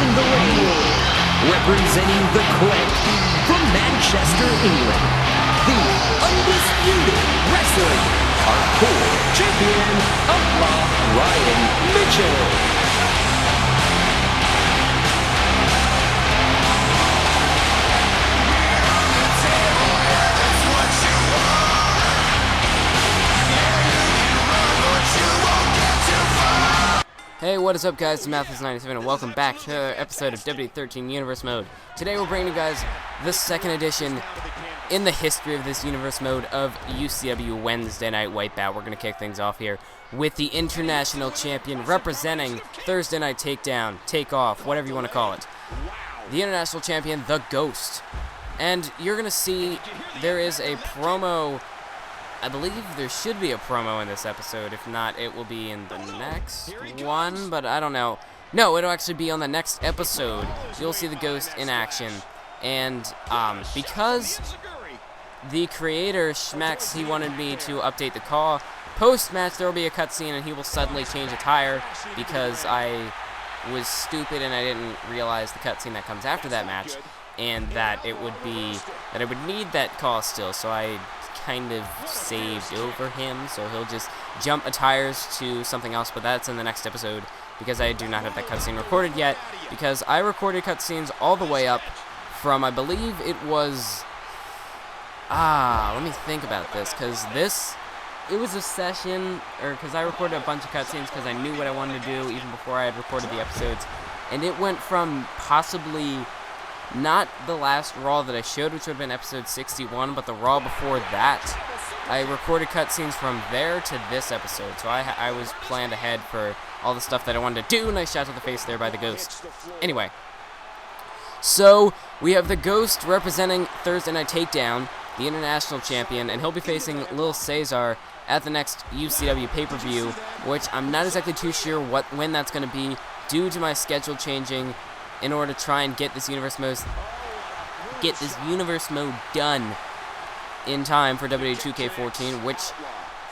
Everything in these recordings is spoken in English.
in the ring, representing the Clique from Manchester, England, the undisputed wrestling hardcore champion, Outlaw Ryan Mitchell. Hey, what is up, guys? It's Mathis97 and welcome back to another episode of WWE Universe Mode. Today we're bringing you guys the second edition in the history of this Universe Mode of UCW Wednesday Night Wipeout. We're going to kick things off here with the International Champion representing Thursday Night Takedown, Takeoff, whatever you want to call it. The International Champion, The Ghost. And you're going to see there is a promo. I believe there should be a promo in this episode. If not, it will be in the next one, but I don't know. No, it'll actually be on the next episode. You'll see the Ghost in action. And because the creator, Schmex, he wanted me to update the call. Post-match, there will be a cutscene, and he will suddenly change a tire because I was stupid and I didn't realize the cutscene that comes after that match, and that it would need that call still. So I kind of saved over him, so he'll just jump tires to something else, but that's in the next episode because I do not have that cutscene recorded yet, because I recorded cutscenes all the way up from, I believe it was, let me think about this, because it was a session, because I recorded a bunch of cutscenes because I knew what I wanted to do even before I had recorded the episodes, and it went from possibly not the last Raw that I showed, which would have been episode 61, but the Raw before that. I recorded cutscenes from there to this episode, so I was planned ahead for all the stuff that I wanted to do. Nice shot to the face there by the Ghost. Anyway, so we have the Ghost representing Thursday Night Takedown, the International Champion, and he'll be facing Lil Cesar at the next UCW pay-per-view, which I'm not exactly too sure when that's going to be, due to my schedule changing, in order to try and get this universe mode done in time for WWE 2K14, which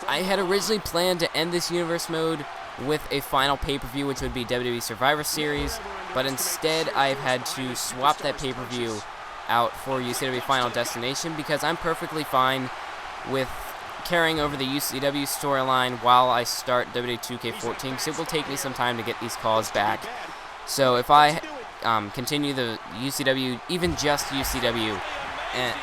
I had originally planned to end this universe mode with a final pay-per-view, which would be WWE Survivor Series, but instead I've had to swap that pay-per-view out for UCW Final Destination, because I'm perfectly fine with carrying over the UCW storyline while I start WWE 2K14, because it will take me some time to get these calls back. So if I continue the UCW, even just UCW, and,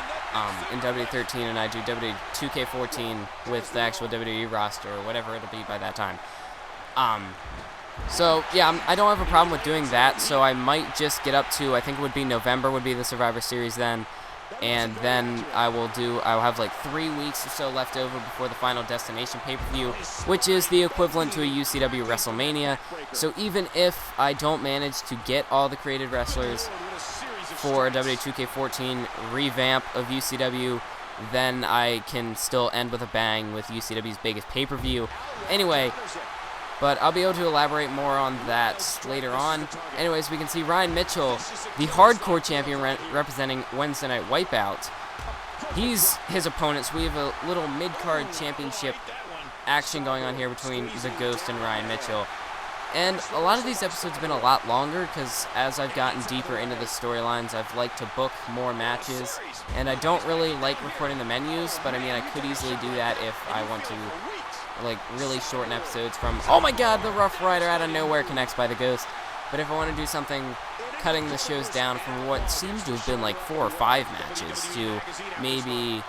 in WWE13, and I do WWE 2K14 with the actual WWE roster, or whatever it'll be by that time. So, yeah, I don't have a problem with doing that, so I might just get up to, I think it would be November would be the Survivor Series then, and then I'll have like 3 weeks or so left over before the Final Destination pay-per-view, which is the equivalent to a UCW WrestleMania. So even if I don't manage to get all the created wrestlers for a WWE 2K14 revamp of UCW, then I can still end with a bang with UCW's biggest pay-per-view. Anyway, but I'll be able to elaborate more on that later on. Anyways, we can see Ryan Mitchell, the hardcore champion representing Wednesday Night Wipeout. He's his opponent, so we have a little mid-card championship action going on here between The Ghost and Ryan Mitchell. And a lot of these episodes have been a lot longer, because as I've gotten deeper into the storylines, I've liked to book more matches. And I don't really like recording the menus, but I mean, I could easily do that if I want to, like, really shorten episodes from, oh my god, the Rough Rider out of nowhere connects by the Ghost. But if I want to do something, cutting the shows down from what seems to have been like 4 or 5 matches to maybe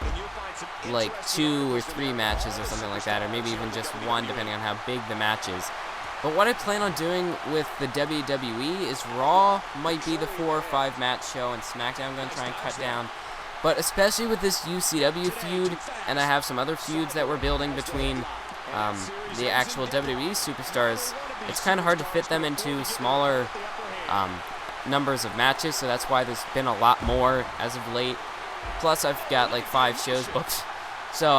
like 2 or 3 matches or something like that, or maybe even just 1 depending on how big the match is. But what I plan on doing with the WWE is Raw might be the 4 or 5 match show, and SmackDown I'm going to try and cut down. But especially with this UCW feud, and I have some other feuds that we're building between the actual WWE superstars, it's kind of hard to fit them into smaller numbers of matches, so that's why there's been a lot more as of late. Plus, I've got like 5 shows booked. So,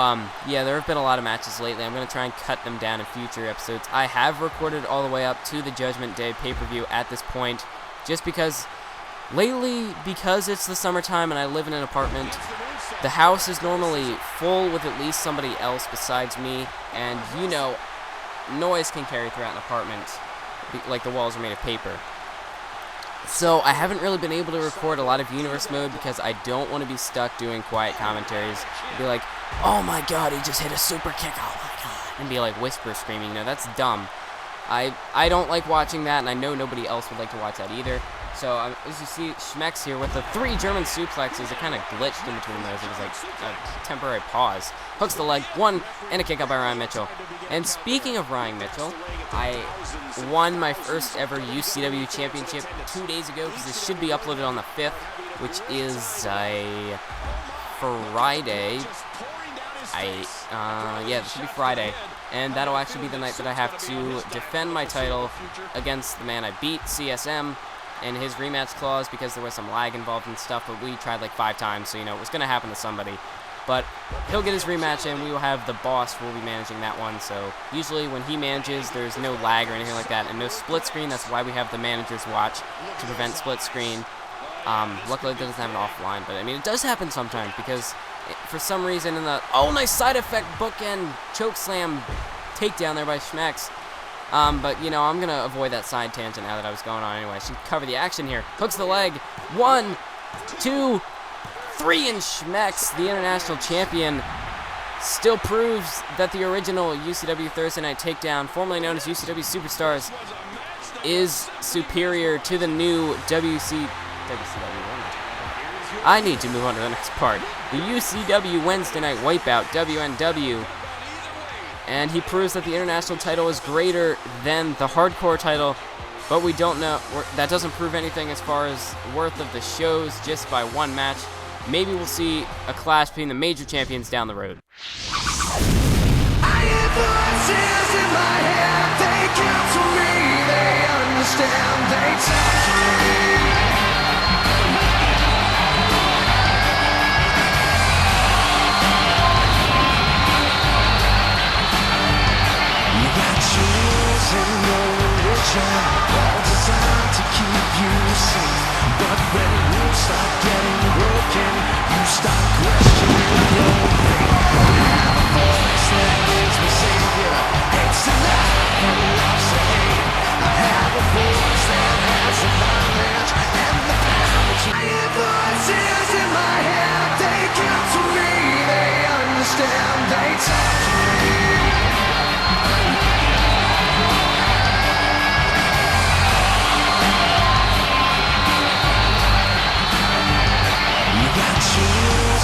yeah, there have been a lot of matches lately. I'm going to try and cut them down in future episodes. I have recorded all the way up to the Judgment Day pay-per-view at this point, just because lately, because it's the summertime and I live in an apartment, the house is normally full with at least somebody else besides me, and you know, noise can carry throughout an apartment, like the walls are made of paper. So I haven't really been able to record a lot of Universe Mode because I don't want to be stuck doing quiet commentaries. And be like, oh my god, he just hit a super kick, oh my god. And be like whisper screaming, you know, that's dumb. I don't like watching that, and I know nobody else would like to watch that either. So as you see, Schmeck's here with the 3 German suplexes. It kind of glitched in between those. It was like a temporary pause. Hooks the leg, 1, and a kick out by Ryan Mitchell. And speaking of Ryan Mitchell, I won my first ever UCW championship 2 days ago because this should be uploaded on the 5th, which is a Friday. Yeah, this should be Friday. And that'll actually be the night that I have to defend my title against the man I beat, CSM, and his rematch clause because there was some lag involved and stuff, but we tried like 5 times, so, you know, it was going to happen to somebody. But he'll get his rematch, and we will have the boss who will be managing that one, so usually when he manages, there's no lag or anything like that, and no split screen. That's why we have the manager's watch to prevent split screen. Luckily, it doesn't have an offline, but, I mean, it does happen sometimes because for some reason in the, oh, nice side effect bookend chokeslam takedown there by Schmeck's. But, you know, I'm going to avoid that side tangent now that I was going on anyway. Should cover the action here. Hooks the leg. 1, 2, 3, and Schmeck's, the international champion, still proves that the original UCW Thursday Night Takedown, formerly known as UCW Superstars, is superior to the new WCW. I need to move on to the next part. The UCW Wednesday Night Wipeout, WNW. And he proves that the international title is greater than the hardcore title, but we don't know. That doesn't prove anything as far as worth of the shows, just by 1 match. Maybe we'll see a clash between the major champions down the road. I hear voices in my head, they come to me, they understand, they talk to me. In your religion, all designed to keep you safe. But when you start getting broken, you start questioning your faith. I have a voice that is my savior. Hates to love and loves to hate. I have a voice that has the knowledge and the power to. I hear voices in my head, they come to me, they understand, they talk to me.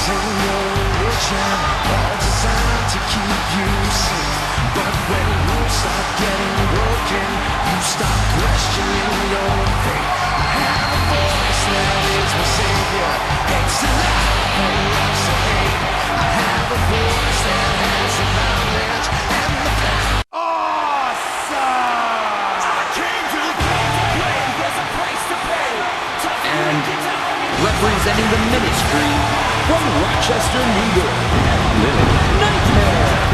In your religion, all designed to keep you safe. But when you start getting broken, you start questioning your faith. I have a voice that is my savior. Hates to love and loves to hate. I have a voice that has the knowledge and the power. Awesome! I came to the game to play. There's a price to pay. And representing the ministry from Rochester, New York, Lily Nightmare.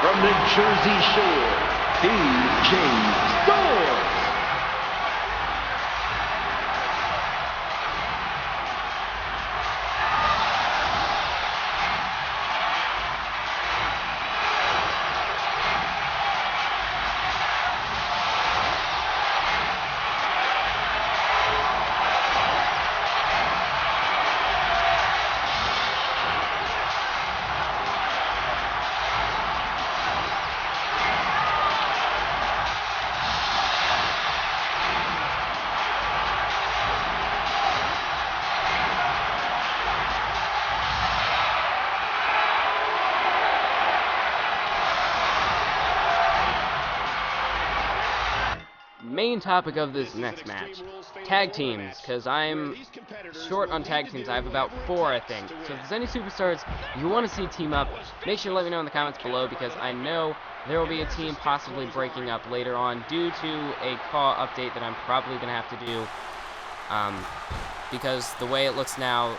From the Jersey Shore, DJ Storm. Main topic of this next match, tag teams, because I'm short on tag teams. I have about 4, I think. So if there's any superstars you want to see team up, make sure to let me know in the comments below, because I know there will be a team possibly breaking up later on due to a call update that I'm probably going to have to do. Because the way it looks now,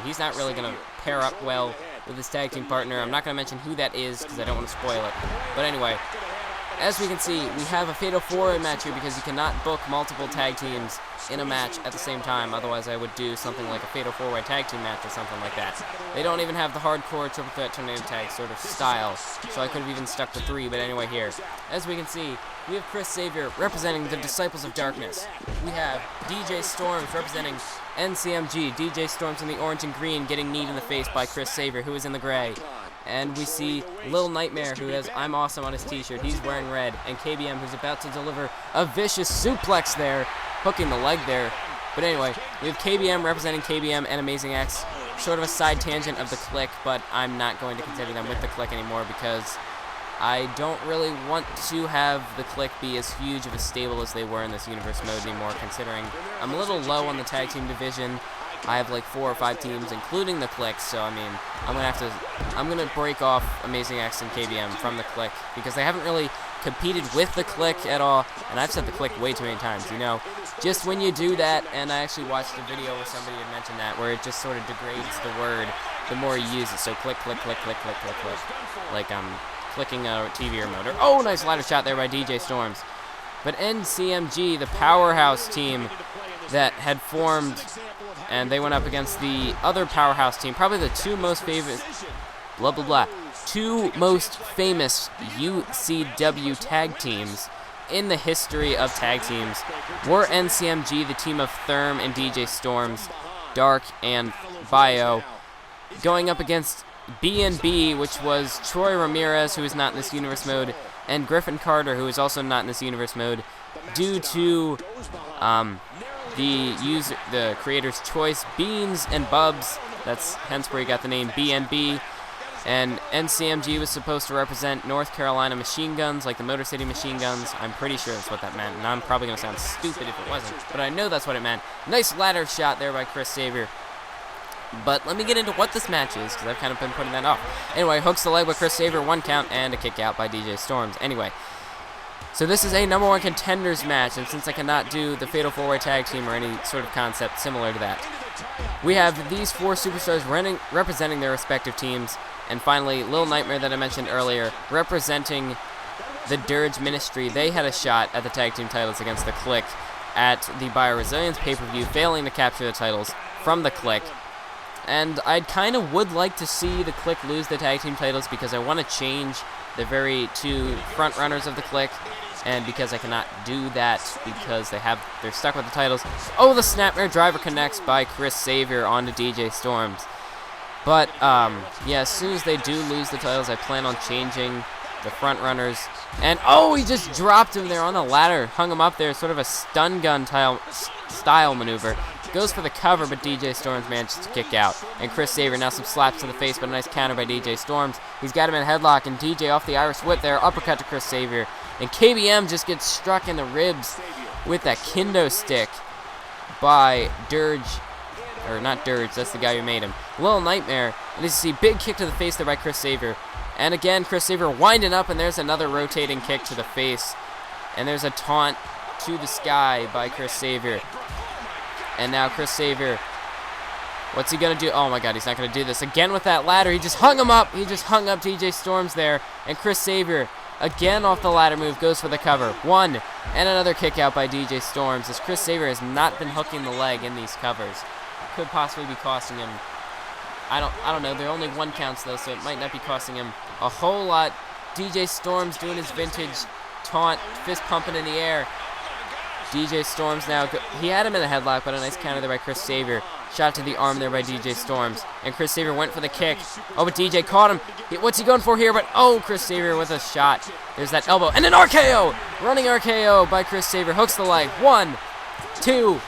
he's not really going to pair up well with his tag team partner. I'm not going to mention who that is because I don't want to spoil it. But anyway, as we can see, we have a Fatal 4-Way match here because you cannot book multiple tag teams in a match at the same time. Otherwise, I would do something like a Fatal 4-Way tag team match or something like that. They don't even have the hardcore triple threat tornado tag sort of style, so I could have even stuck to 3. But anyway, here, as we can see, we have Chris Xavier representing the Disciples of Darkness. We have DJ Storms representing NCMG. DJ Storms in the orange and green getting kneed in the face by Chris Xavier, who is in the gray. And we see Lil Nightmare, who has I'm Awesome on his t-shirt. He's wearing red. And KBM, who's about to deliver a vicious suplex there, hooking the leg there. But anyway, we have KBM representing KBM and Amazing X. Sort of a side tangent of the Click, but I'm not going to consider them with the Click anymore because I don't really want to have the Click be as huge of a stable as they were in this universe mode anymore, considering I'm a little low on the tag team division. I have like 4 or 5 teams, including the Click, so I mean, I'm gonna break off Amazing X and KBM from the Click because they haven't really competed with the Click at all, and I've said the Click way too many times, you know. Just when you do that, and I actually watched a video where somebody had mentioned that, where it just sort of degrades the word the more you use it. So click, click, click, click, click, click, click, like clicking a TV remote. Oh, nice ladder shot there by DJ Storms. But NCMG, the powerhouse team that had formed, and they went up against the other powerhouse team, probably the two most famous, two most famous UCW tag teams in the history of tag teams, were NCMG, the team of Therm and DJ Storms, Dark and Bio, going up against B&B, which was Troy Ramirez, who is not in this universe mode, and Griffin Carter, who is also not in this universe mode, due to the creator's choice, Beans and Bubs. That's hence where he got the name B&B. And NCMG was supposed to represent North Carolina machine guns, like the Motor City machine guns. I'm pretty sure that's what that meant, and I'm probably going to sound stupid if it wasn't, but I know that's what it meant. Nice ladder shot there by Chris Xavier. But let me get into what this match is, because I've kind of been putting that off. Anyway, hooks the leg with Chris Xavier, 1 count, and a kick out by DJ Storms. Anyway, so this is a number 1 contenders match, and since I cannot do the Fatal 4-Way Tag Team or any sort of concept similar to that, we have these 4 superstars representing their respective teams, and finally, Lil Nightmare that I mentioned earlier, representing the Dirge Ministry. They had a shot at the tag team titles against the Click at the Bio-Resilience pay-per-view, failing to capture the titles from the Click. And I kind of would like to see the Click lose the tag team titles because I want to change the very 2 front runners of the Click, and because I cannot do that because they're stuck with the titles. Oh, the Snapmare Driver connects by Chris Xavier onto DJ Storms. But yeah, as soon as they do lose the titles, I plan on changing the front runners. And oh, he just dropped him there on the ladder, hung him up there, sort of a stun gun style maneuver. Goes for the cover, but DJ Storms manages to kick out. And Chris Xavier, now some slaps to the face, but a nice counter by DJ Storms. He's got him in a headlock, and DJ off the Irish whip there, uppercut to Chris Xavier. And KBM just gets struck in the ribs with that kendo stick by Dirge. Or not Dirge, that's the guy who made him. Lil Nightmare. And as you see, big kick to the face there by Chris Xavier. And again, Chris Xavier winding up, and there's another rotating kick to the face. And there's a taunt to the sky by Chris Xavier. And now Chris Xavier, what's he going to do? Oh my god, he's not going to do this. Again with that ladder, he just hung him up. He just hung up DJ Storms there. And Chris Xavier, again off the ladder move, goes for the cover. 1, and another kick out by DJ Storms, as Chris Xavier has not been hooking the leg in these covers. Could possibly be costing him, I don't know, they're only 1 counts though, so it might not be costing him a whole lot. DJ Storms doing his vintage taunt, fist pumping in the air. DJ Storms now, he had him in the headlock, but a nice counter there by Chris Xavier. Shot to the arm there by DJ Storms. And Chris Xavier went for the kick. Oh, but DJ caught him. What's he going for here? But oh, Chris Xavier with a shot. There's that elbow. And an RKO! Running RKO by Chris Xavier. Hooks the leg. 1, 2,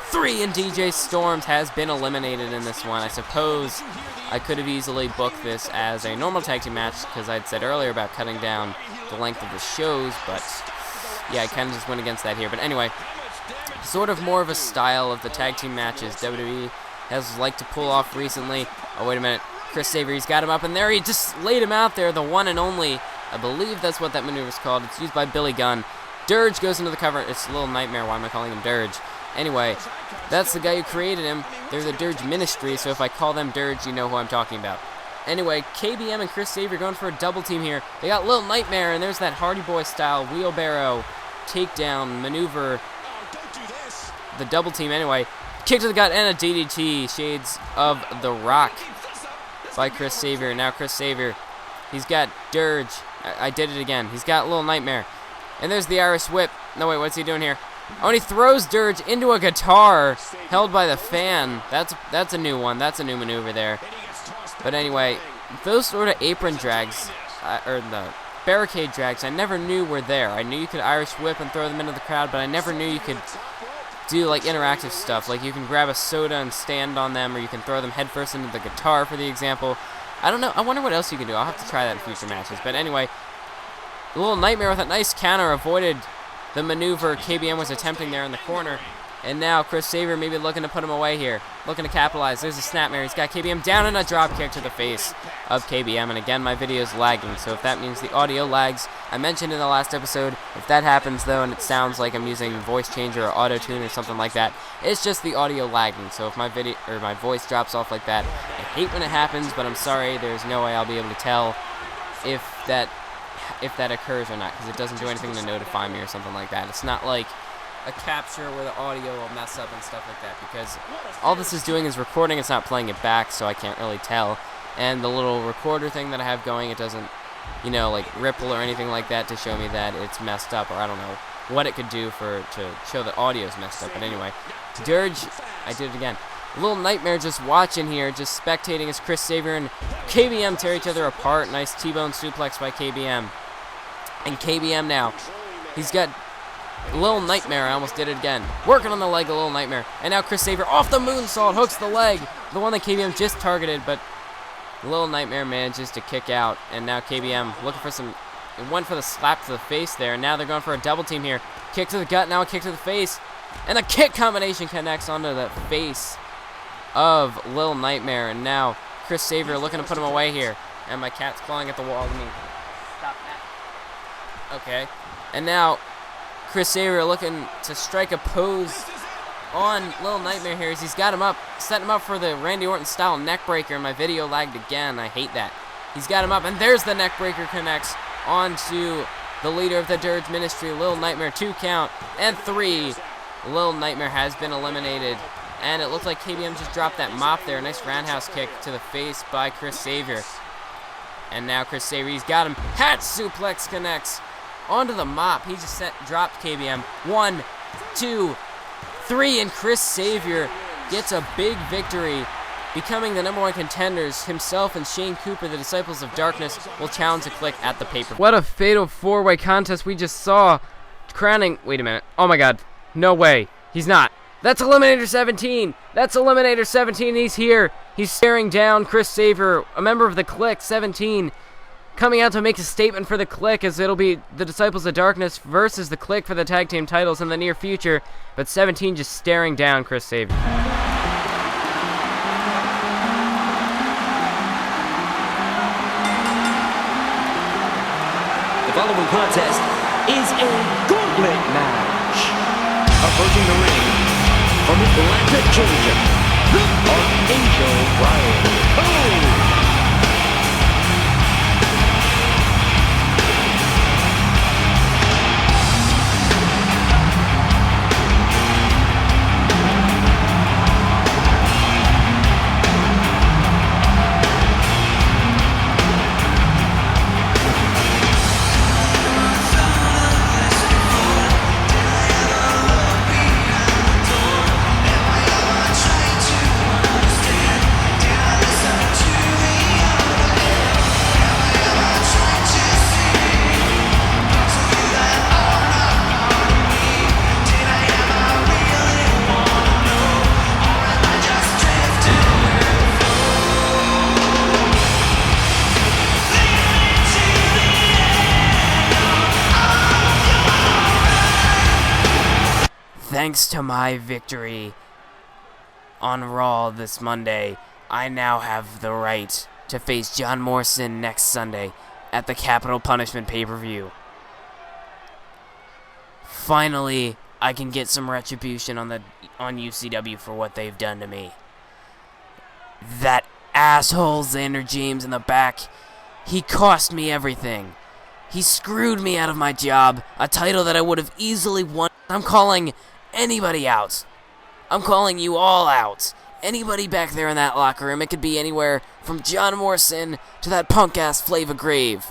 3, and DJ Storms has been eliminated in this one. I suppose I could have easily booked this as a normal tag team match because I'd said earlier about cutting down the length of the shows, but yeah, I kind of just went against that here. But anyway, sort of more of a style of the tag team matches WWE has liked to pull off recently. Oh, wait a minute. Chris Xavier, he's got him up, and there he just laid him out there, the one and only I believe that's what that maneuver is called. It's used by Billy Gunn. Dirge goes into the cover. It's a little nightmare. Why am I calling him Dirge? Anyway, that's the guy who created him. They're the Dirge Ministry, so if I call them Dirge, you know who I'm talking about. Anyway, KBM and Chris Xavier going for a double team here. They got Little Nightmare, and there's that Hardy Boy style wheelbarrow takedown maneuver. The double team anyway. Kick to the gut and a DDT. Shades of The Rock by Chris Xavier. Now Chris Xavier, he's got Dirge. I did it again. He's got Little Nightmare. And there's the Irish Whip. No, wait, what's he doing here? Oh, and he throws Dirge into a guitar held by the fan. That's a new one. That's a new maneuver there. But anyway, those sort of apron drags, or the barricade drags, I never knew were there. I knew you could Irish Whip and throw them into the crowd, but I never knew you could do like interactive stuff. Like you can grab a soda and stand on them, or you can throw them headfirst into the guitar, for the example. I don't know. I wonder what else you can do. I'll have to try that in future matches. But anyway, Little Nightmare with a nice counter avoided the maneuver KBM was attempting there in the corner. And now Chris Xavier maybe looking to put him away here. Looking to capitalize. There's a snapmare. He's got KBM down and a drop kick to the face of KBM. And again, my video is lagging. So if that means the audio lags, I mentioned in the last episode, if that happens though and it sounds like I'm using voice changer or auto tune or something like that, it's just the audio lagging. So if my video or my voice drops off like that, I hate when it happens, but I'm sorry. There's no way I'll be able to tell if that occurs or not, because it doesn't do anything to notify me or something like that. It's not like a capture where the audio will mess up and stuff like that, because all this is doing is recording. It's not playing it back, so I can't really tell. And the little recorder thing that I have going, it doesn't, you know, like ripple or anything like that to show me that it's messed up, or I don't know what it could do to show that audio is messed up. But anyway, Dirge, I did it again. Little Nightmare just watching here, just spectating as Chris Xavier and KBM tear each other apart. Nice T-bone suplex by KBM. And KBM now, he's got Little Nightmare. I almost did it again. Working on the leg of Little Nightmare. And now Chris Xavier off the moonsault, hooks the leg. The one that KBM just targeted, but Little Nightmare manages to kick out. And now KBM looking for some, it went for the slap to the face there. And now they're going for a double team here. Kick to the gut, now a kick to the face. And the kick combination connects onto the face of Little Nightmare. And now Chris Xavier looking to put him away here. And my cat's clawing at the wall. Stop that. Okay. And now Chris Xavier looking to strike a pose on Little Nightmare here as he's got him up, setting him up for the Randy Orton style neck breaker. My video lagged again. I hate that. He's got him up, and there's the neck breaker, connects onto the leader of the Dirge Ministry, Little Nightmare. 2 count and 3. Little Nightmare has been eliminated, and it looked like KBM just dropped that mop there. Nice roundhouse kick to the face by Chris Xavier. And now Chris Xavier, he's got him. Hat suplex connects onto the mop. He just dropped KBM. 1, 2, 3, and Chris Xavier gets a big victory, becoming the #1 contenders. Himself and Shane Cooper, the Disciples of Darkness, will challenge the Click at the pay-per-view. What a fatal 4-way contest we just saw, crowning. Wait a minute. Oh my God. No way. He's not. That's Eliminator 17. That's Eliminator 17. He's here. He's staring down Chris Xavier, a member of the Click. 17. Coming out to make a statement for the Click, as it'll be the Disciples of Darkness versus the Click for the tag team titles in the near future. But 17 just staring down Chris Xavier. The following contest is a gauntlet match. Approaching the ring from Atlanta, Georgia, the Archangel Brian Cole. Thanks to my victory on Raw this Monday, I now have the right to face John Morrison next Sunday at the Capital Punishment pay-per-view. Finally, I can get some retribution on UCW for what they've done to me. That asshole Xander James in the back, he cost me everything. He screwed me out of my job, a title that I would have easily won. I'm calling anybody out. I'm calling you all out. Anybody back there in that locker room. It could be anywhere from John Morrison to that punk-ass Flavor Grave,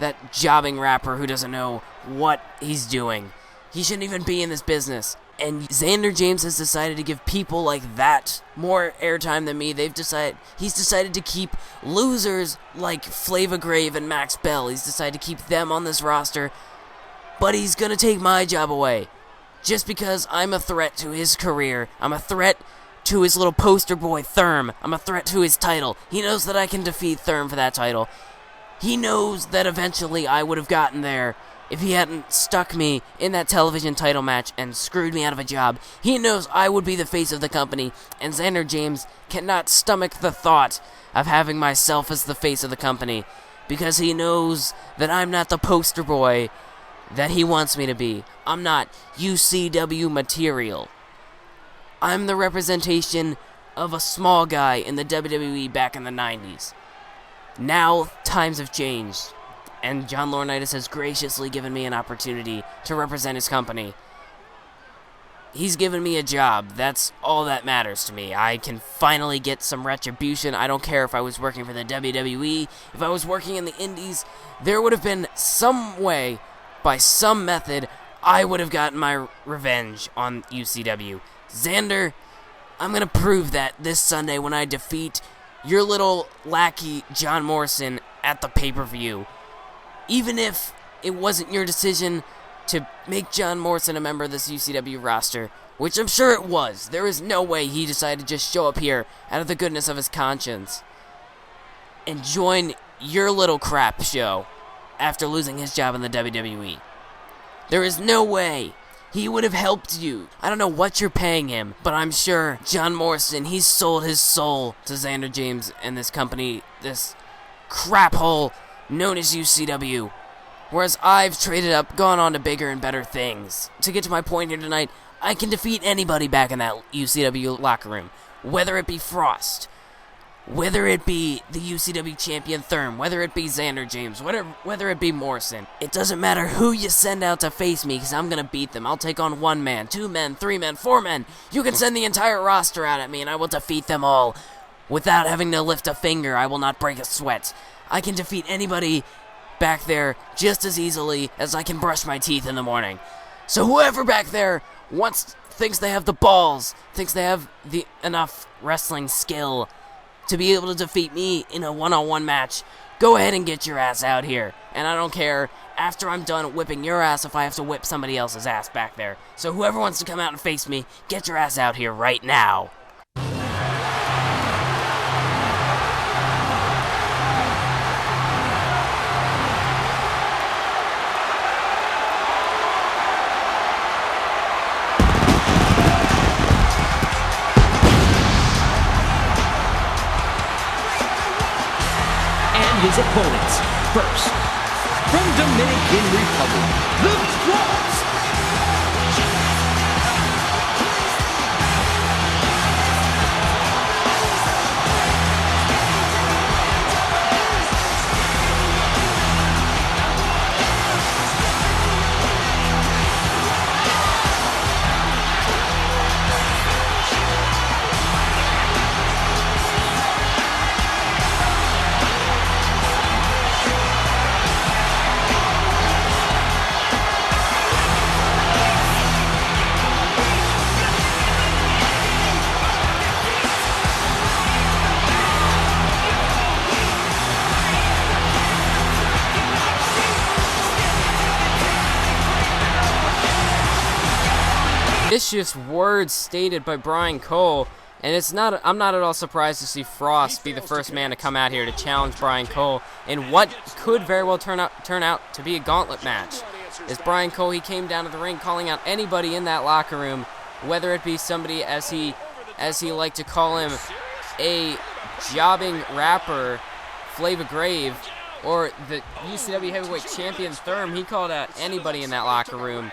that jobbing rapper who doesn't know what he's doing. He shouldn't even be in this business. And Xander James has decided to give people like that more airtime than me. He's decided to keep losers like Flavor Grave and Max Bell. He's decided to keep them on this roster. But he's going to take my job away. Just because I'm a threat to his career. I'm a threat to his little poster boy, Therm. I'm a threat to his title. He knows that I can defeat Therm for that title. He knows that eventually I would have gotten there if he hadn't stuck me in that television title match and screwed me out of a job. He knows I would be the face of the company, and Xander James cannot stomach the thought of having myself as the face of the company, because he knows that I'm not the poster boy that he wants me to be. I'm not UCW material. I'm the representation of a small guy in the WWE back in the 90s. Now, times have changed, and John Laurinaitis has graciously given me an opportunity to represent his company. He's given me a job. That's all that matters to me. I can finally get some retribution. I don't care if I was working for the WWE, if I was working in the Indies. There would have been some way, by some method, I would have gotten my revenge on UCW. Xander, I'm going to prove that this Sunday when I defeat your little lackey, John Morrison, at the pay-per-view. Even if it wasn't your decision to make John Morrison a member of this UCW roster, which I'm sure it was. There is no way he decided to just show up here out of the goodness of his conscience and join your little crap show after losing his job in the WWE. There is no way he would have helped you. I don't know what you're paying him, but I'm sure John Morrison, he's sold his soul to Xander James and this company, this crap hole known as UCW. Whereas I've traded up, gone on to bigger and better things. To get to my point here tonight, I can defeat anybody back in that UCW locker room. Whether it be Frost, whether it be the UCW champion Therm, whether it be Xander James, whether it be Morrison. It doesn't matter who you send out to face me, because I'm going to beat them. I'll take on 1 man, 2 men, 3 men, 4 men. You can send the entire roster out at me, and I will defeat them all. Without having to lift a finger, I will not break a sweat. I can defeat anybody back there just as easily as I can brush my teeth in the morning. So whoever back there thinks they have the balls, thinks they have enough wrestling skill to be able to defeat me in a one-on-one match, go ahead and get your ass out here. And I don't care, after I'm done whipping your ass, if I have to whip somebody else's ass back there. So whoever wants to come out and face me, get your ass out here right now. His opponents. First, from Dominican Republic, the Frost. Vicious words stated by Brian Cole, and I'm not at all surprised to see Frost be the first man to come out here to challenge Brian Cole in what could very well turn out to be a gauntlet match. As Brian Cole, he came down to the ring calling out anybody in that locker room, whether it be somebody as he liked to call him, a jobbing rapper, Flavor Grave, or the UCW Heavyweight Champion Thurm, he called out anybody in that locker room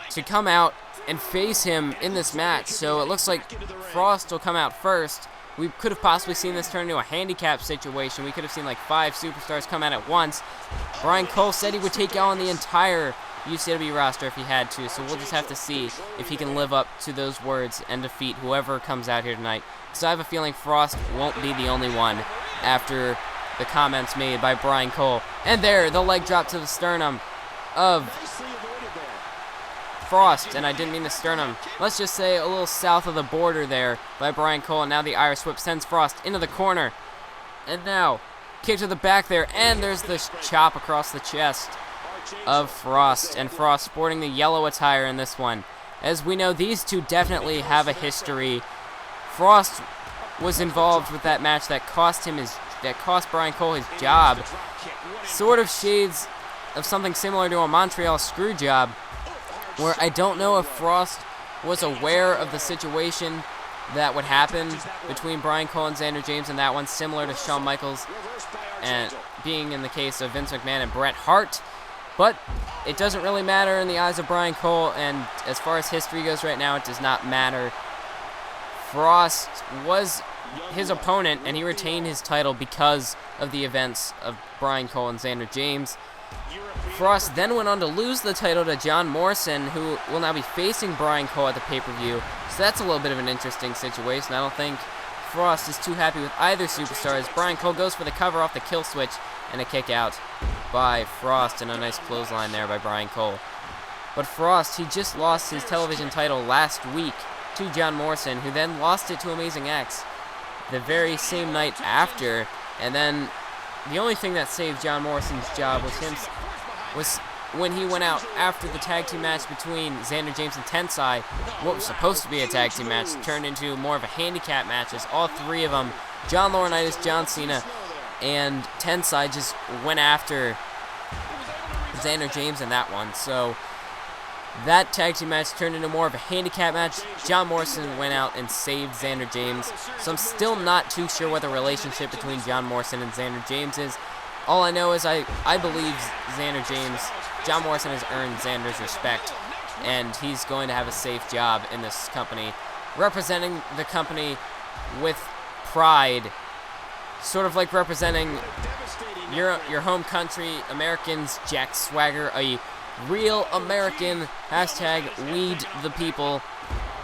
to come out and face him in this match. So it looks like Frost will come out first. We could have possibly seen this turn into a handicap situation. We could have seen like 5 superstars come out at once. Brian Cole said he would take on the entire UCW roster if he had to, so we'll just have to see if he can live up to those words and defeat whoever comes out here tonight. So I have a feeling Frost won't be the only one after the comments made by Brian Cole. And there, the leg drop to the sternum of Frost, and I didn't mean the sternum. Let's just say a little south of the border there by Brian Cole, and now the Irish whip sends Frost into the corner. And now, kick to the back there, and there's this chop across the chest of Frost, and Frost sporting the yellow attire in this one. As we know, these two definitely have a history. Frost was involved with that match that cost Brian Cole his job. Sort of shades of something similar to a Montreal screw job, where I don't know if Frost was aware of the situation that would happen between Brian Cole and Xander James in that one, similar to Shawn Michaels and being in the case of Vince McMahon and Bret Hart. But it doesn't really matter in the eyes of Brian Cole, and as far as history goes right now, it does not matter. Frost was his opponent, and he retained his title because of the events of Brian Cole and Xander James. Frost then went on to lose the title to John Morrison, who will now be facing Brian Cole at the pay-per-view. So that's a little bit of an interesting situation. I don't think Frost is too happy with either superstar, as Brian Cole goes for the cover off the kill switch and a kick out by Frost, and a nice clothesline there by Brian Cole. But Frost, he just lost his television title last week to John Morrison, who then lost it to Amazing X the very same night after. And then the only thing that saved John Morrison's job was when he went out after the tag team match between Xander James and Tensai. What was supposed to be a tag team match turned into more of a handicap match, as all 3 of them, John Laurinaitis, John Cena, and Tensai, just went after Xander James in that one. So that tag team match turned into more of a handicap match. John Morrison went out and saved Xander James. So I'm still not too sure what the relationship between John Morrison and Xander James is. All I know is I believe John Morrison has earned Xander's respect, and he's going to have a safe job in this company, representing the company with pride, sort of like representing your home country, Americans, Jack Swagger, a real American, #lead the people,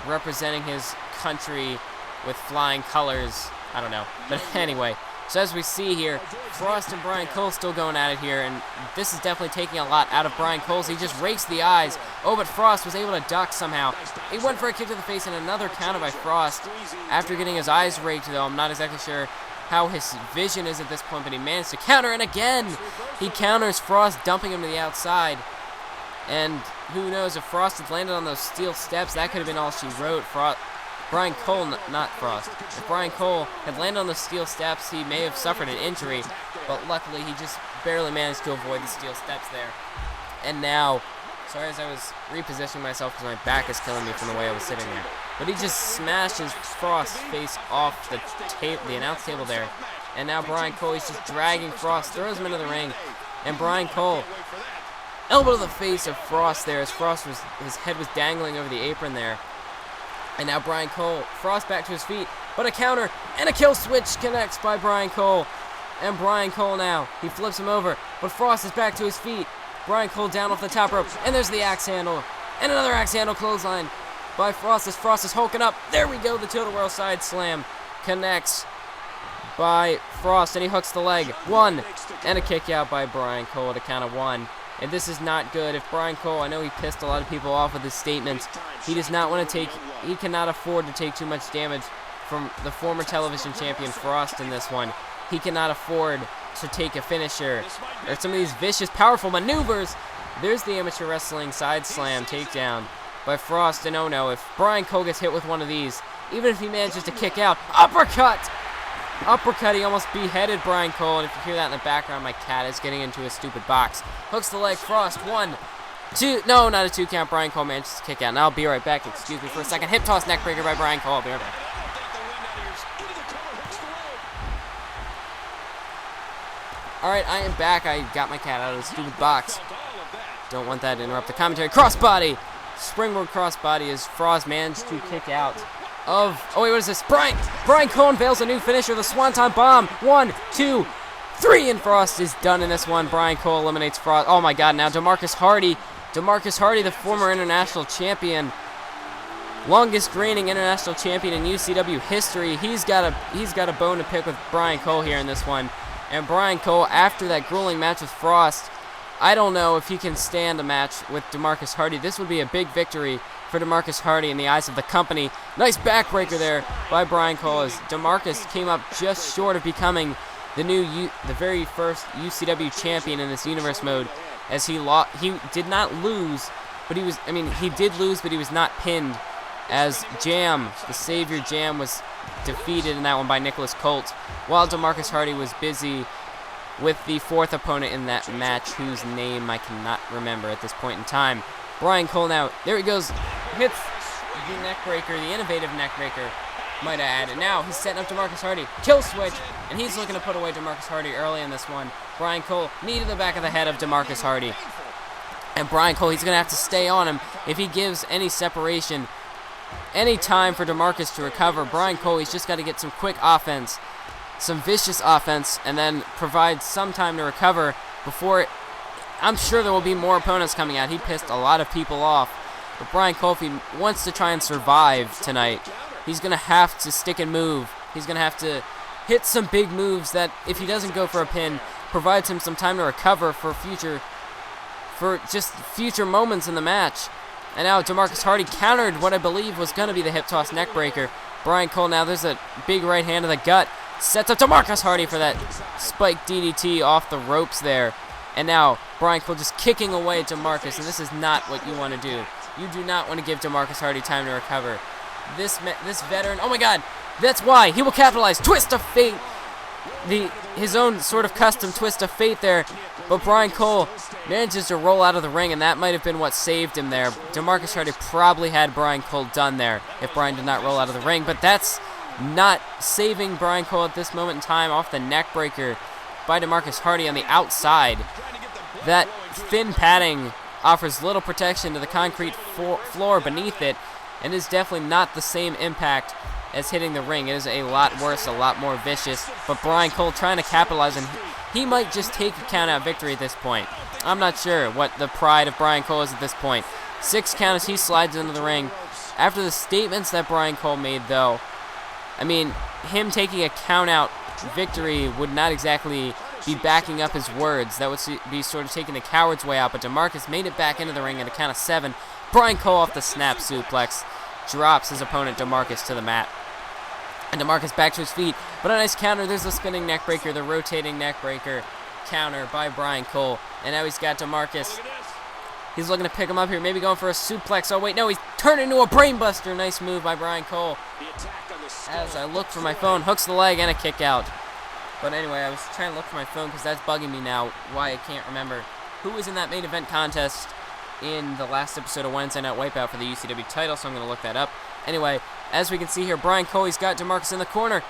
representing his country with flying colors. I don't know, but anyway. So as we see here, Frost and Brian Cole still going at it here, and this is definitely taking a lot out of Brian Cole. He just rakes the eyes. Oh, but Frost was able to duck somehow. He went for a kick to the face, and another counter by Frost. After getting his eyes raked, though, I'm not exactly sure how his vision is at this point, but he managed to counter, and again, he counters Frost, dumping him to the outside. And who knows, if Frost had landed on those steel steps, that could have been all she wrote. Brian Cole, not Frost. If Brian Cole had landed on the steel steps, he may have suffered an injury, but luckily he just barely managed to avoid the steel steps there. And now, sorry as I was repositioning myself because my back is killing me from the way I was sitting there, but he just smashes Frost's face off the announce table there. And now Brian Cole, he's just dragging Frost, throws him into the ring, and Brian Cole, elbow to the face of Frost there, as his head was dangling over the apron there. And now Brian Cole, Frost back to his feet, but a counter and a kill switch connects by Brian Cole. And Brian Cole now, he flips him over, but Frost is back to his feet. Brian Cole down off the top rope, and there's the axe handle. And another axe handle clothesline by Frost as Frost is hulking up. There we go, the Total World Side Slam connects by Frost, and he hooks the leg. 1, and a kick out by Brian Cole to count of 1. And this is not good. If Brian Cole, I know he pissed a lot of people off with his statements. He does not want to he cannot afford to take too much damage from the former television champion Frost in this one. He cannot afford to take a finisher or some of these vicious, powerful maneuvers. There's the amateur wrestling side slam takedown by Frost. And oh no, if Brian Cole gets hit with one of these, even if he manages to kick out, uppercut, he almost beheaded Brian Cole. And if you hear that in the background, my cat is getting into a stupid box. Hooks the leg, Frost, 1, 2, no, not a 2 count. Brian Cole manages to kick out. And I'll be right back. Excuse me for a second. Hip toss neck breaker by Brian Cole. I'll be right back. Alright, I am back. I got my cat out of the stupid box. Don't want that to interrupt the commentary. Crossbody! Springboard crossbody as Frost managed to kick out of... Oh, wait, what is this? Brian Cole unveils a new finisher, the Swanton Bomb. 1, 2, 3, and Frost is done in this one. Brian Cole eliminates Frost. Oh, my God, now DeMarcus Hardy. DeMarcus Hardy, the former international champion. Longest reigning international champion in UCW history. He's got a bone to pick with Brian Cole here in this one. And Brian Cole, after that grueling match with Frost, I don't know if he can stand a match with DeMarcus Hardy. This would be a big victory for DeMarcus Hardy in the eyes of the company. Nice backbreaker there by Brian Cole as DeMarcus came up just short of becoming the very first UCW champion in this universe mode, as he did not lose, but he did lose, but he was not pinned, as Jam, the Savior Jam, was defeated in that one by Nicholas Colt, while DeMarcus Hardy was busy with the fourth opponent in that match, whose name I cannot remember at this point in time. Brian Cole now, there he goes, hits the neckbreaker, the innovative neckbreaker, might I add. And now he's setting up DeMarcus Hardy. Kill switch, and he's looking to put away DeMarcus Hardy early in this one. Brian Cole, knee to the back of the head of DeMarcus Hardy. And Brian Cole, he's going to have to stay on him if he gives any separation, any time for DeMarcus to recover. Brian Cole, he's just got to get some quick offense, some vicious offense, and then provide some time to recover before I'm sure there will be more opponents coming out. He pissed a lot of people off. But Brian Cole, if he wants to try and survive tonight, he's going to have to stick and move. He's going to have to hit some big moves that, if he doesn't go for a pin, provides him some time to recover for future moments in the match. And now DeMarcus Hardy countered what I believe was going to be the hip toss neck breaker. Brian Cole, now there's a big right hand to the gut. Sets up DeMarcus Hardy for that spike DDT off the ropes there. And now Brian Cole just kicking away at DeMarcus, and this is not what you want to do. You do not want to give DeMarcus Hardy time to recover. This veteran, oh my God, that's why he will capitalize. Twist of fate, his own sort of custom twist of fate there. But Brian Cole manages to roll out of the ring, and that might have been what saved him there. DeMarcus Hardy probably had Brian Cole done there if Brian did not roll out of the ring, but that's not saving Brian Cole at this moment in time off the neck breaker by DeMarcus Hardy on the outside. That thin padding offers little protection to the concrete floor beneath it, and is definitely not the same impact as hitting the ring. It is a lot worse, a lot more vicious, but Brian Cole trying to capitalize, and he might just take a count-out victory at this point. I'm not sure what the pride of Brian Cole is at this point. 6 count as he slides into the ring. After the statements that Brian Cole made, though, I mean, him taking a count-out victory would not exactly be backing up his words. That would be sort of taking the coward's way out, but DeMarcus made it back into the ring at a count of 7. Brian Cole off the snap suplex drops his opponent DeMarcus to the mat. And DeMarcus back to his feet, but a nice counter. There's the spinning neck breaker, the rotating neck breaker counter by Brian Cole. And now he's got DeMarcus. He's looking to pick him up here, maybe going for a suplex. Oh wait, no, he's turned into a brainbuster. Nice move by Brian Cole. As I look for my phone, hooks the leg and a kick out. But anyway, I was trying to look for my phone because that's bugging me now, why I can't remember who was in that main event contest in the last episode of Wednesday Night Wipeout for the UCW title, so I'm going to look that up. Anyway, as we can see here, Brian Cole, he's got DeMarcus in the corner.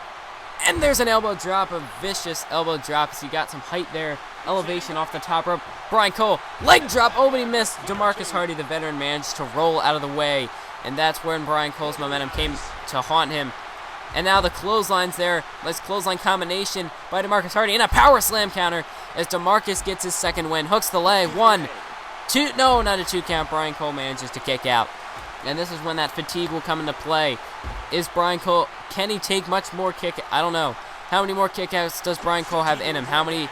And there's an elbow drop, a vicious elbow drop, as he got some height there, elevation off the top rope. Brian Cole, leg drop, oh, but he missed. DeMarcus Hardy, the veteran, managed to roll out of the way, and that's when Brian Cole's momentum came to haunt him. And now the clotheslines there. Nice clothesline combination by DeMarcus Hardy, and a power slam counter as DeMarcus gets his second win. Hooks the leg, 1, 2, no, not a 2 count. Brian Cole manages to kick out. And this is when that fatigue will come into play. Is Brian Cole, can he take much more kick? I don't know. How many more kickouts does Brian Cole have in him? How many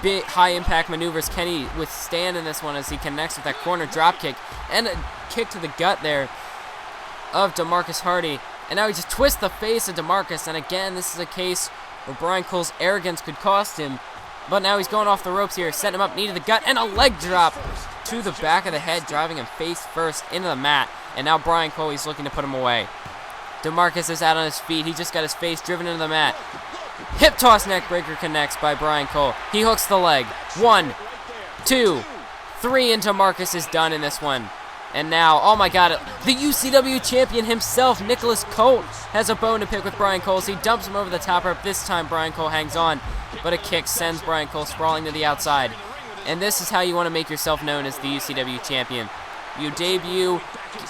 big high-impact maneuvers can he withstand in this one as he connects with that corner drop kick and a kick to the gut there of DeMarcus Hardy. And now he just twists the face of DeMarcus, and again, this is a case where Brian Cole's arrogance could cost him. But now he's going off the ropes here, setting him up, knee to the gut, and a leg drop to the back of the head, driving him face first into the mat. And now Brian Cole, he's looking to put him away. DeMarcus is out on his feet. He just got his face driven into the mat. Hip toss neck breaker connects by Brian Cole. He hooks the leg. 1, 2, 3, and DeMarcus is done in this one. And now, oh my god, the UCW champion himself, Nicholas Colt, has a bone to pick with Brian Cole as he dumps him over the top rope. This time, Brian Cole hangs on, but a kick sends Brian Cole sprawling to the outside. And this is how you want to make yourself known as the UCW champion. You debut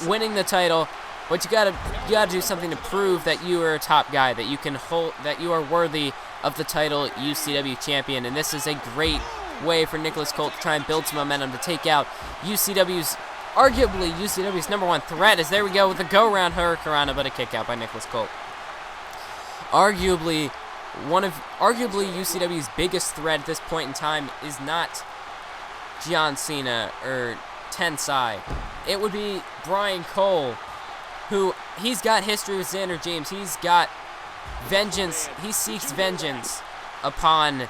winning the title, but you gotta do something to prove that you are a top guy, that you can hold, that you are worthy of the title UCW champion. And this is a great way for Nicholas Colt to try and build some momentum to take out arguably UCW's number one threat. As there we go with the go-round Hurricanrana, but a kick out by Nicholas Colt. Arguably UCW's biggest threat at this point in time is not John Cena or Tensai. It would be Brian Cole, who he's got history with Xander James. He's got vengeance. He seeks vengeance upon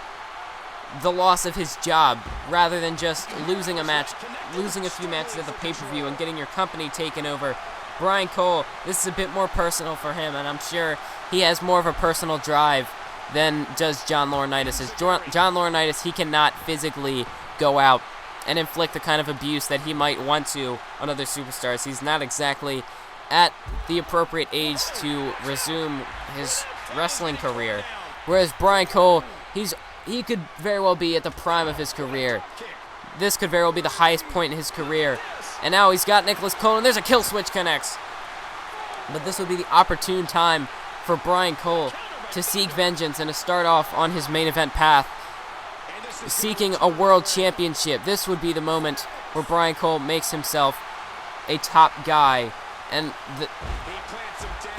the loss of his job rather than just losing a few matches at the pay-per-view and getting your company taken over. Brian Cole, this is a bit more personal for him, and I'm sure he has more of a personal drive than does John Laurinaitis. As John Laurinaitis, he cannot physically go out and inflict the kind of abuse that he might want to on other superstars. He's not exactly at the appropriate age to resume his wrestling career. Whereas Brian Cole, he could very well be at the prime of his career. This could very well be the highest point in his career. And now he's got Nicholas Cole, and there's a kill switch connects. But this would be the opportune time for Brian Cole to seek vengeance and to start off on his main event path, seeking a world championship. This would be the moment where Brian Cole makes himself a top guy. And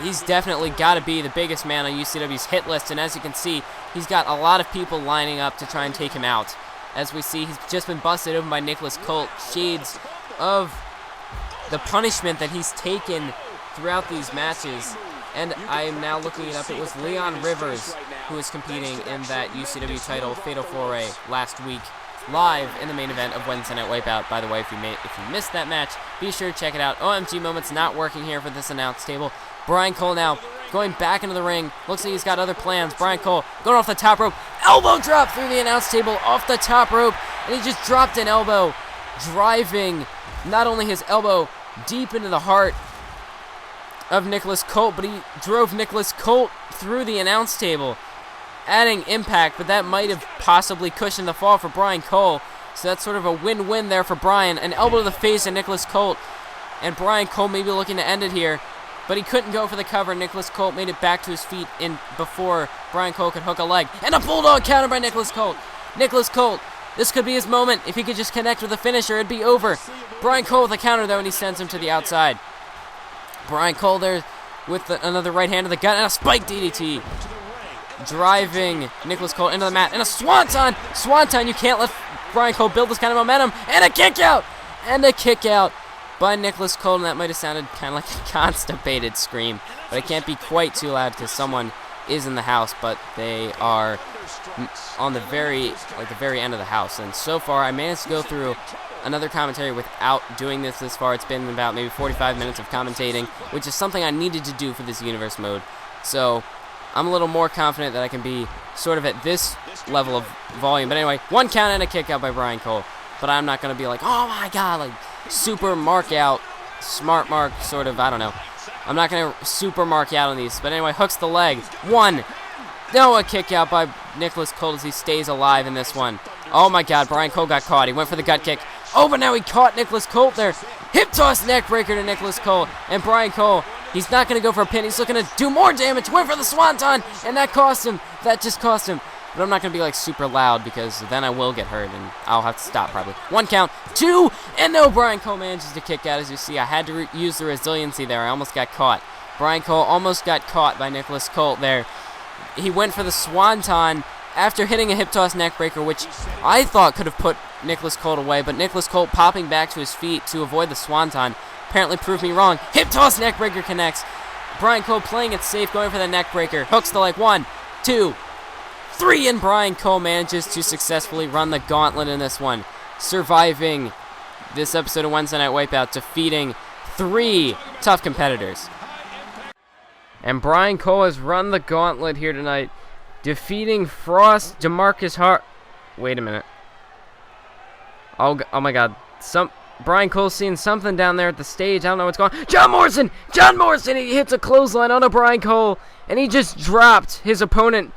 he's definitely got to be the biggest man on UCW's hit list. And as you can see, he's got a lot of people lining up to try and take him out. As we see, he's just been busted open by Nicholas Colt. Shades of the punishment that he's taken throughout these matches. And I am now looking it up. It was Leon Rivers who was competing in that UCW title Fatal 4-Way last week, live in the main event of Wednesday Night Wipeout. By the way, if you missed that match, be sure to check it out. OMG Moments not working here for this announce table. Brian Cole now going back into the ring. Looks like he's got other plans. Brian Cole going off the top rope. Elbow drop through the announce table off the top rope. And he just dropped an elbow, driving not only his elbow deep into the heart of Nicholas Colt, but he drove Nicholas Colt through the announce table, adding impact, but that might have possibly cushioned the fall for Brian Cole. So that's sort of a win-win there for Brian. An elbow to the face of Nicholas Colt, and Brian Cole may be looking to end it here, but he couldn't go for the cover. Nicholas Colt made it back to his feet before Brian Cole could hook a leg. And a bulldog counter by Nicholas Colt. Nicholas Colt, this could be his moment. If he could just connect with the finisher, it'd be over. Brian Cole with a counter, though, and he sends him to the outside. Brian Cole there with another right hand to the gut and a spike DDT. Driving Nicholas Colt into the mat. And a swanton! Swanton, you can't let Brian Cole build this kind of momentum. And a kick out! And a kick out by Nicholas Cole. And that might have sounded kind of like a constipated scream. But it can't be quite too loud because someone is in the house. But they are on the very end of the house. And so far, I managed to go through another commentary without doing this far. It's been about maybe 45 minutes of commentating, which is something I needed to do for this universe mode. So I'm a little more confident that I can be sort of at this level of volume. But anyway, one count and a kick out by Brian Cole. But I'm not going to be like, oh my god, like super mark out, smart mark, sort of, I don't know. I'm not going to super mark out on these. But anyway, hooks the leg. One. No, a kick out by Nicholas Colt as he stays alive in this one. Oh my god, Brian Cole got caught. He went for the gut kick. Oh, but now he caught Nicholas Colt there. Hip toss neck breaker to Nicholas Colt. And Brian Cole, he's not going to go for a pin. He's looking to do more damage. Went for the swanton. And that cost him. That just cost him. But I'm not going to be like super loud because then I will get hurt and I'll have to stop probably. One count. Two. And no, Brian Cole manages to kick out. As you see, I had to use the resiliency there. I almost got caught. Brian Cole almost got caught by Nicholas Colt there. He went for the swanton after hitting a hip toss neck breaker, which I thought could have put Nicholas Colt away, but Nicholas Colt popping back to his feet to avoid the swanton apparently proved me wrong. Hip toss neck breaker connects. Brian Cole playing it safe, going for the neck breaker. Hooks the leg. 1, 2, 3, and Brian Cole manages to successfully run the gauntlet in this one, surviving this episode of Wednesday Night Wipeout, defeating 3 tough competitors. And Brian Cole has run the gauntlet here tonight, defeating Frost, DeMarcus Hart. Wait a minute. Oh my god. Brian Cole's seeing something down there at the stage. I don't know what's going on. John Morrison! John Morrison! He hits a clothesline on a Brian Cole, and he just dropped his opponent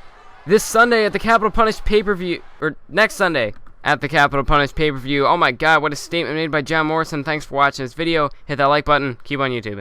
this Sunday at the Capital Punish pay-per-view, or next Sunday at the Capital Punish pay-per-view. Oh my God, what a statement made by John Morrison. Thanks for watching this video. Hit that like button. Keep on YouTubing.